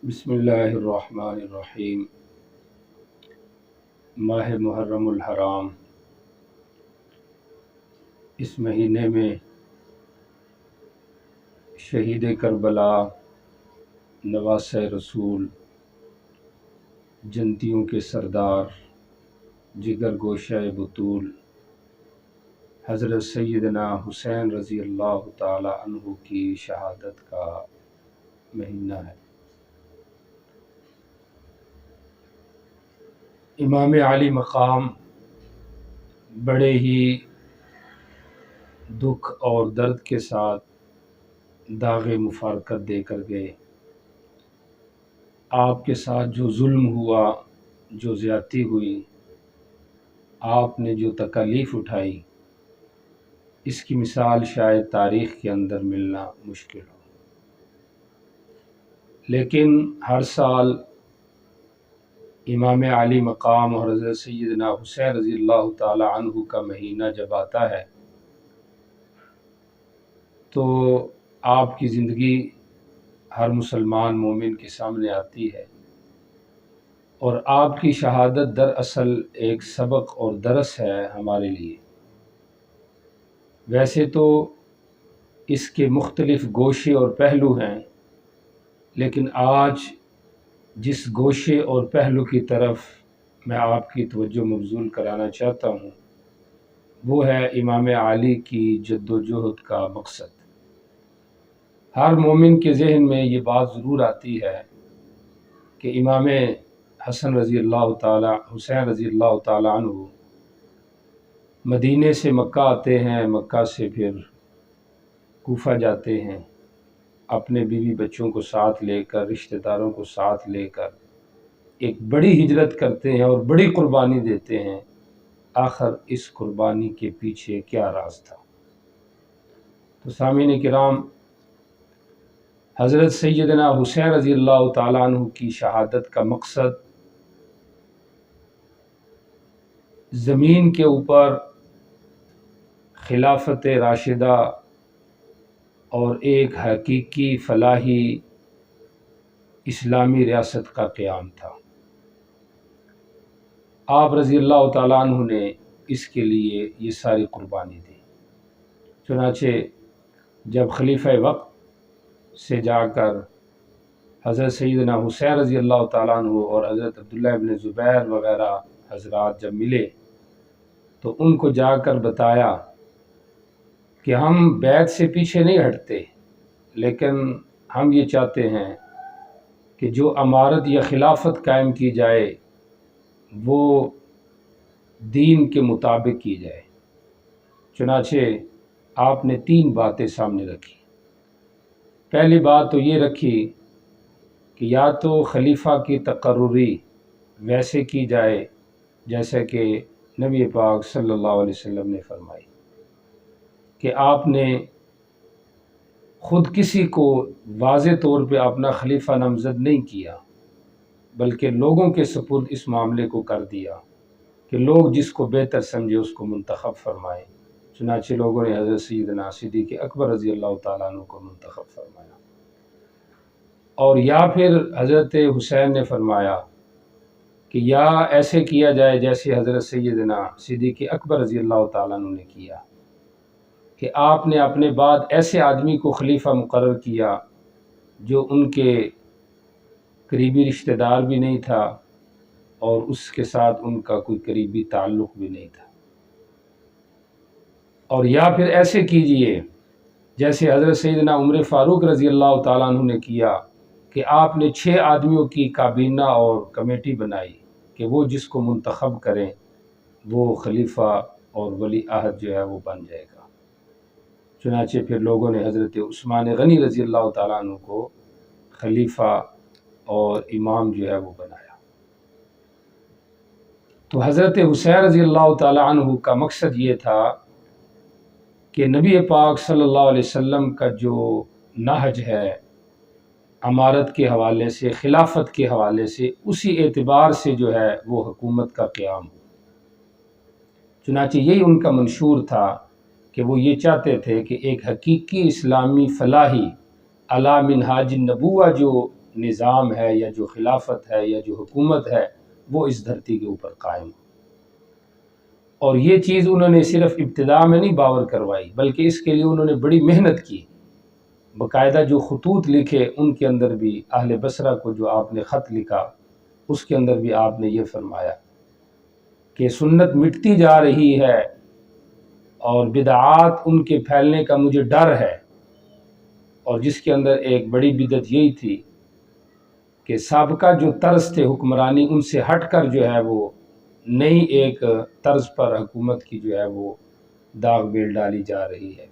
بسم اللہ الرحمن الرحیم۔ ماہ محرم الحرام، اس مہینے میں شہید کربلا، نواسہ رسول، جنتیوں کے سردار، جگر گوشہ بطول حضرت سیدنا حسین رضی اللہ تعالی عنہ کی شہادت کا مہینہ ہے۔ امام علی مقام بڑے ہی دکھ اور درد کے ساتھ داغ مفارقت دے کر گئے۔ آپ کے ساتھ جو ظلم ہوا، جو زیادتی ہوئی، آپ نے جو تکالیف اٹھائی، اس کی مثال شاید تاریخ کے اندر ملنا مشکل ہو۔ لیکن ہر سال امام علی مقام اور حضرت سیدنا حسین رضی اللہ تعالی عنہ کا مہینہ جب آتا ہے تو آپ کی زندگی ہر مسلمان مومن کے سامنے آتی ہے، اور آپ کی شہادت دراصل ایک سبق اور درس ہے ہمارے لیے۔ ویسے تو اس کے مختلف گوشے اور پہلو ہیں، لیکن آج جس گوشے اور پہلو کی طرف میں آپ کی توجہ مبذول کرانا چاہتا ہوں وہ ہے امام علی کی جد و جہد کا مقصد۔ ہر مومن کے ذہن میں یہ بات ضرور آتی ہے کہ امام حسین رضی اللہ تعالی عنہ مدینے سے مکہ آتے ہیں، مکہ سے پھر کوفہ جاتے ہیں، اپنے بیوی بچوں کو ساتھ لے کر، رشتہ داروں کو ساتھ لے کر ایک بڑی ہجرت کرتے ہیں اور بڑی قربانی دیتے ہیں۔ آخر اس قربانی کے پیچھے کیا راز تھا؟ تو سامعین کرام، حضرت سیدنا حسین رضی اللہ تعالیٰ عنہ کی شہادت کا مقصد زمین کے اوپر خلافت راشدہ اور ایک حقیقی فلاحی اسلامی ریاست کا قیام تھا۔ آپ رضی اللہ تعالیٰ عنہ نے اس کے لیے یہ ساری قربانی دی۔ چنانچہ جب خلیفہ وقت سے جا کر حضرت سیدنا حسین رضی اللہ تعالیٰ عنہ اور حضرت عبداللہ ابن زبیر وغیرہ حضرات جب ملے تو ان کو جا کر بتایا کہ ہم بیعت سے پیچھے نہیں ہٹتے، لیکن ہم یہ چاہتے ہیں کہ جو امارت یا خلافت قائم کی جائے وہ دین کے مطابق کی جائے۔ چنانچہ آپ نے 3 باتیں سامنے رکھی۔ پہلی بات تو یہ رکھی کہ یا تو خلیفہ کی تقرری ویسے کی جائے جیسے کہ نبی پاک صلی اللہ علیہ وسلم نے فرمائی، کہ آپ نے خود کسی کو واضح طور پہ اپنا خلیفہ نامزد نہیں کیا، بلکہ لوگوں کے سپرد اس معاملے کو کر دیا کہ لوگ جس کو بہتر سمجھے اس کو منتخب فرمائیں۔ چنانچہ لوگوں نے حضرت سیدنا صدیق اکبر رضی اللہ تعالیٰ عنہ کو منتخب فرمایا۔ اور یا پھر حضرت حسین نے فرمایا کہ یا ایسے کیا جائے جیسے حضرت سیدنا صدیق اکبر رضی اللہ تعالیٰ عنہ نے کیا، کہ آپ نے اپنے بعد ایسے آدمی کو خلیفہ مقرر کیا جو ان کے قریبی رشتہ دار بھی نہیں تھا اور اس کے ساتھ ان کا کوئی قریبی تعلق بھی نہیں تھا۔ اور یا پھر ایسے کیجئے جیسے حضرت سیدنا عمر فاروق رضی اللہ تعالیٰ عنہ نے کیا، کہ آپ نے 6 آدمیوں کی کابینہ اور کمیٹی بنائی کہ وہ جس کو منتخب کریں وہ خلیفہ اور ولی عہد جو ہے وہ بن جائے گا۔ چنانچہ پھر لوگوں نے حضرت عثمان غنی رضی اللہ تعالیٰ عنہ کو خلیفہ اور امام جو ہے وہ بنایا۔ تو حضرت حسین رضی اللہ تعالیٰ عنہ کا مقصد یہ تھا کہ نبی پاک صلی اللہ علیہ وسلم کا جو نہج ہے امارت کے حوالے سے، خلافت کے حوالے سے، اسی اعتبار سے جو ہے وہ حکومت کا قیام ہو۔ چنانچہ یہی ان کا منشور تھا کہ وہ یہ چاہتے تھے کہ ایک حقیقی اسلامی فلاحی علی منہاج النبوہ جو نظام ہے یا جو خلافت ہے یا جو حکومت ہے وہ اس دھرتی کے اوپر قائم ہو۔ اور یہ چیز انہوں نے صرف ابتدا میں نہیں باور کروائی، بلکہ اس کے لیے انہوں نے بڑی محنت کی، باقاعدہ جو خطوط لکھے ان کے اندر بھی اہل بصرہ کو جو آپ نے خط لکھا اس کے اندر بھی آپ نے یہ فرمایا کہ سنت مٹتی جا رہی ہے اور بدعات ان کے پھیلنے کا مجھے ڈر ہے، اور جس کے اندر ایک بڑی بدعت یہی تھی کہ سابقہ جو طرز تھے حکمرانی ان سے ہٹ کر جو ہے وہ نئی ایک طرز پر حکومت کی جو ہے وہ داغ بیل ڈالی جا رہی ہے۔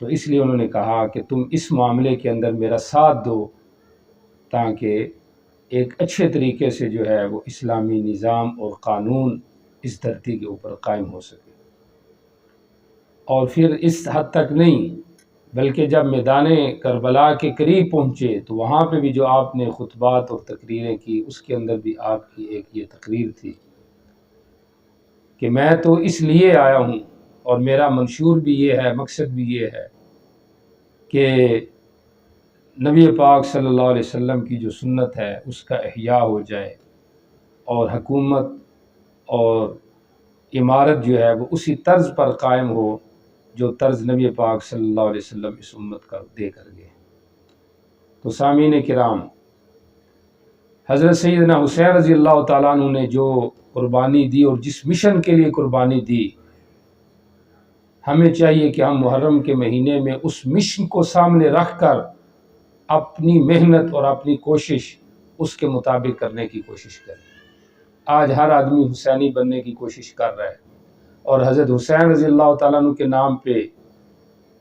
تو اس لیے انہوں نے کہا کہ تم اس معاملے کے اندر میرا ساتھ دو تاکہ ایک اچھے طریقے سے جو ہے وہ اسلامی نظام اور قانون اس دھرتی کے اوپر قائم ہو سکے۔ اور پھر اس حد تک نہیں بلکہ جب میدان کربلا کے قریب پہنچے تو وہاں پہ بھی جو آپ نے خطبات اور تقریریں کی اس کے اندر بھی آپ کی ایک یہ تقریر تھی کہ میں تو اس لیے آیا ہوں اور میرا منشور بھی یہ ہے، مقصد بھی یہ ہے کہ نبی پاک صلی اللہ علیہ وسلم کی جو سنت ہے اس کا احیاء ہو جائے اور حکومت اور عمارت جو ہے وہ اسی طرز پر قائم ہو جو طرز نبی پاک صلی اللہ علیہ وسلم اس امت کا دے کر گئے۔ تو سامعین کرام، حضرت سیدنا حسین رضی اللہ تعالیٰ عنہ نے جو قربانی دی اور جس مشن کے لیے قربانی دی، ہمیں چاہیے کہ ہم محرم کے مہینے میں اس مشن کو سامنے رکھ کر اپنی محنت اور اپنی کوشش اس کے مطابق کرنے کی کوشش کریں۔ آج ہر آدمی حسینی بننے کی کوشش کر رہا ہے اور حضرت حسین رضی اللہ تعالیٰ عنہ کے نام پہ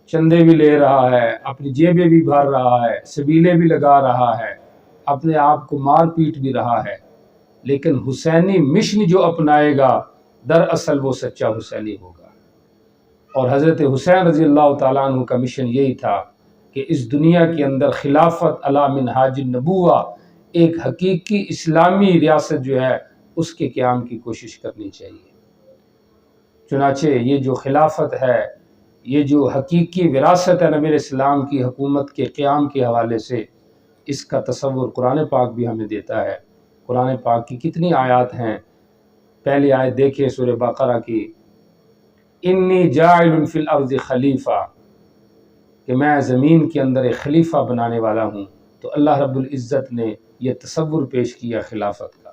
چندے بھی لے رہا ہے، اپنی جیبیں بھی بھر رہا ہے، سبیلے بھی لگا رہا ہے، اپنے آپ کو مار پیٹ بھی رہا ہے، لیکن حسینی مشن جو اپنائے گا دراصل وہ سچا حسینی ہوگا۔ اور حضرت حسین رضی اللہ تعالیٰ عنہ کا مشن یہی تھا کہ اس دنیا کے اندر خلافت علی منہاج النبوہ، ایک حقیقی اسلامی ریاست جو ہے اس کے قیام کی کوشش کرنی چاہیے۔ چنانچہ یہ جو خلافت ہے، یہ جو حقیقی وراثت ہے نبی علیہ السلام کی حکومت کے قیام کے حوالے سے، اس کا تصور قرآن پاک بھی ہمیں دیتا ہے۔ قرآن پاک کی کتنی آیات ہیں، پہلی آیت دیکھیں سورہ بقرہ کی، انی جاعل فی الارض خلیفہ، کہ میں زمین کے اندر ایک خلیفہ بنانے والا ہوں۔ تو اللہ رب العزت نے یہ تصور پیش کیا خلافت کا،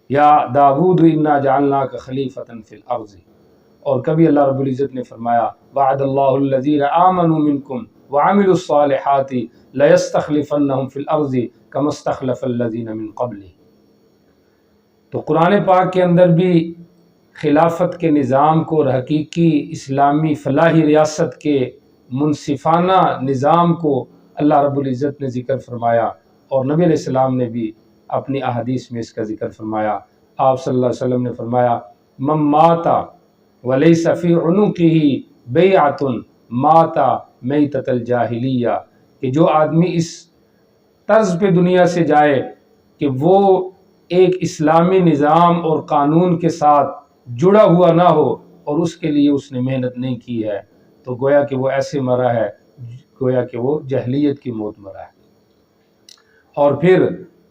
یا داود انا جعلناک خلیفۃ فی الارض، اور کبھی اللہ رب العزت نے فرمایا وعد اللہ الذین آمنوا منکم وعملوا الصالحات لیستخلفنہم فی الارض کما استخلف الذین من قبلہم۔ تو قرآن پاک کے اندر بھی خلافت کے نظام کو اور حقیقی اسلامی فلاحی ریاست کے منصفانہ نظام کو اللہ رب العزت نے ذکر فرمایا، اور نبی علیہ السلام نے بھی اپنی احادیث میں اس کا ذکر فرمایا۔ آپ صلی اللہ علیہ وسلم نے فرمایا من مات ولیس فی عنقہ بیعۃ مات میتۃ الجاہلیہ، کہ جو آدمی اس طرز پہ دنیا سے جائے کہ وہ ایک اسلامی نظام اور قانون کے ساتھ جڑا ہوا نہ ہو اور اس کے لیے اس نے محنت نہیں کی ہے، تو گویا کہ وہ ایسے مرا ہے گویا کہ وہ جہلیت کی موت مرا ہے۔ اور پھر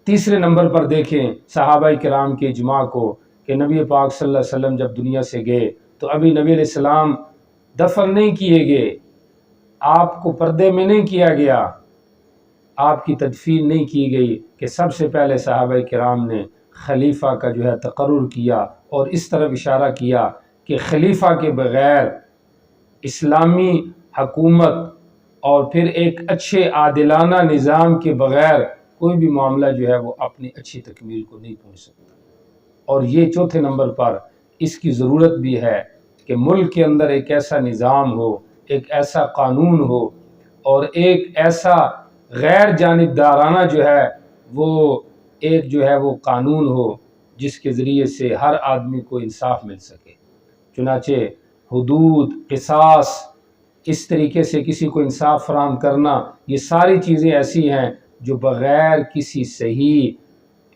تیسرے نمبر پر دیکھیں صحابہ کرام کے اجماع کو کہ نبی پاک صلی اللہ علیہ وسلم جب دنیا سے گئے تو ابھی نبی علیہ السلام دفن نہیں کیے گئے، آپ کو پردے میں نہیں کیا گیا، آپ کی تدفین نہیں کی گئی، کہ سب سے پہلے صحابہ کرام نے خلیفہ کا جو ہے تقرر کیا اور اس طرف اشارہ کیا کہ خلیفہ کے بغیر اسلامی حکومت اور پھر ایک اچھے عادلانہ نظام کے بغیر کوئی بھی معاملہ جو ہے وہ اپنی اچھی تکمیل کو نہیں پہنچ سکتا۔ اور یہ چوتھے نمبر پر اس کی ضرورت بھی ہے کہ ملک کے اندر ایک ایسا نظام ہو، ایک ایسا قانون ہو اور ایک ایسا غیر جانبدارانہ جو ہے وہ ایک جو ہے وہ قانون ہو جس کے ذریعے سے ہر آدمی کو انصاف مل سکے۔ چنانچہ حدود، قصاص، اس طریقے سے کسی کو انصاف فراہم کرنا، یہ ساری چیزیں ایسی ہیں جو بغیر کسی صحیح،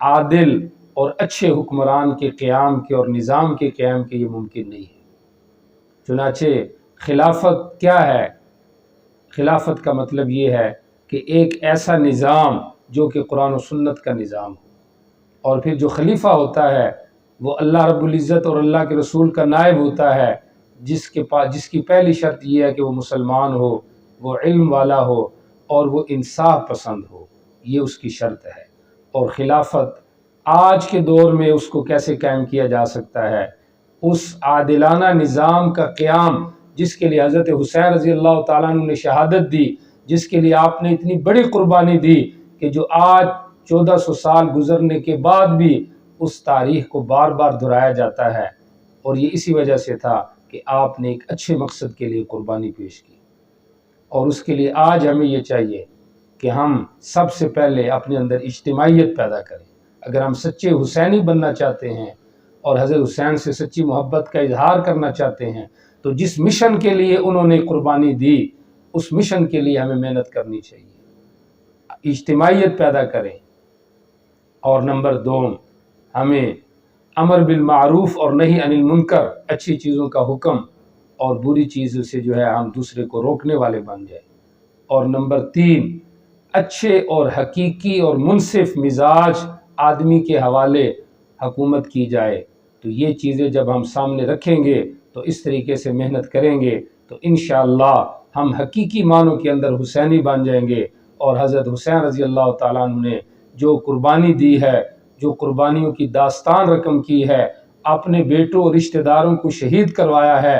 عادل اور اچھے حکمران کے قیام کے اور نظام کے قیام کے یہ ممکن نہیں ہے۔ چنانچہ خلافت کیا ہے؟ خلافت کا مطلب یہ ہے کہ ایک ایسا نظام جو کہ قرآن و سنت کا نظام ہو، اور پھر جو خلیفہ ہوتا ہے وہ اللہ رب العزت اور اللہ کے رسول کا نائب ہوتا ہے، جس کی پہلی شرط یہ ہے کہ وہ مسلمان ہو، وہ علم والا ہو اور وہ انصاف پسند ہو، یہ اس کی شرط ہے۔ اور خلافت آج کے دور میں اس کو کیسے قائم کیا جا سکتا ہے؟ اس عادلانہ نظام کا قیام جس کے لیے حضرت حسین رضی اللہ تعالیٰ عنہ نے شہادت دی، جس کے لیے آپ نے اتنی بڑی قربانی دی کہ جو آج 1400 سال گزرنے کے بعد بھی اس تاریخ کو بار بار دہرایا جاتا ہے، اور یہ اسی وجہ سے تھا کہ آپ نے ایک اچھے مقصد کے لیے قربانی پیش کی۔ اور اس کے لیے آج ہمیں یہ چاہیے کہ ہم سب سے پہلے اپنے اندر اجتماعیت پیدا کریں۔ اگر ہم سچے حسینی بننا چاہتے ہیں اور حضرت حسین سے سچی محبت کا اظہار کرنا چاہتے ہیں تو جس مشن کے لیے انہوں نے قربانی دی اس مشن کے لیے ہمیں محنت کرنی چاہیے، اجتماعیت پیدا کریں۔ اور نمبر 2، ہمیں امر بالمعروف اور نہی عن المنکر، اچھی چیزوں کا حکم اور بری چیزوں سے جو ہے ہم دوسرے کو روکنے والے بن جائیں۔ اور نمبر 3، اچھے اور حقیقی اور منصف مزاج آدمی کے حوالے حکومت کی جائے۔ تو یہ چیزیں جب ہم سامنے رکھیں گے تو اس طریقے سے محنت کریں گے تو انشاءاللہ ہم حقیقی معنوں کے اندر حسینی بن جائیں گے۔ اور حضرت حسین رضی اللہ تعالیٰ عنہ نے جو قربانی دی ہے، جو قربانیوں کی داستان رقم کی ہے، اپنے بیٹوں اور رشتہ داروں کو شہید کروایا ہے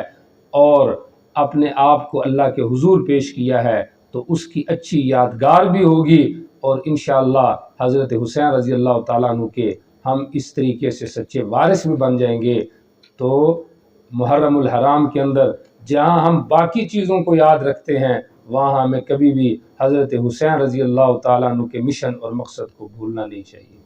اور اپنے آپ کو اللہ کے حضور پیش کیا ہے، تو اس کی اچھی یادگار بھی ہوگی، اور انشاءاللہ حضرت حسین رضی اللہ تعالیٰ عنہ کے ہم اس طریقے سے سچے وارث بھی بن جائیں گے۔ تو محرم الحرام کے اندر جہاں ہم باقی چیزوں کو یاد رکھتے ہیں، وہاں ہمیں کبھی بھی حضرت حسین رضی اللہ تعالیٰ عنہ کے مشن اور مقصد کو بھولنا نہیں چاہیے۔